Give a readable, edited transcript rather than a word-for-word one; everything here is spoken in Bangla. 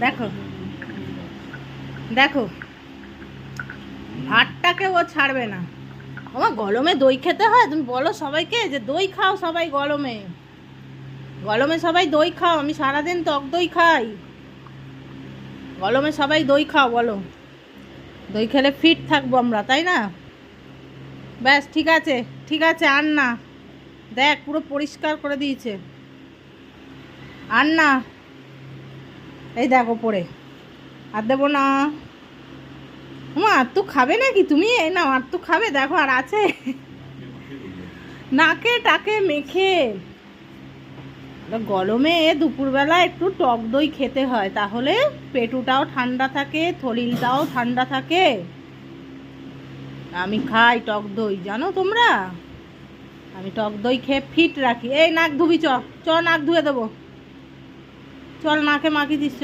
দেখো দেখো, ভাতটাকে ও ছাড়বে না। আমার গরমে দই খেতে হয়? তুমি বলো সবাইকে যে দই খাও, সবাই গরমে গরমে সবাই দই খাও। আমি সারাদিন টক দই খাই। গরমে সবাই দই খাও বলো। দই খেলে ফিট থাকবো আমরা, তাই না? ব্যাস, ঠিক আছে, ঠিক আছে, আর না। দেখ, পুরো পরিষ্কার করে দিয়েছে। আর না, এই দেখো পড়ে। আর দেবো না। আর তো খাবে নাকি তুমি? এই না, আর তো খাবে, দেখো আর আছে। নাকে টাকে মেখে। গরমে দুপুরবেলা একটু টক দই খেতে হয়, তাহলে পেটুটাও ঠান্ডা থাকে, শরীরটাও ঠান্ডা থাকে। আমি খাই টক দই, জানো তোমরা? আমি টক দই খেয়ে ফিট রাখি। এই নাক ধুবি, চ চ নাক ধুয়ে দেবো। চল, নাকে মাখিয়ে দিস চ।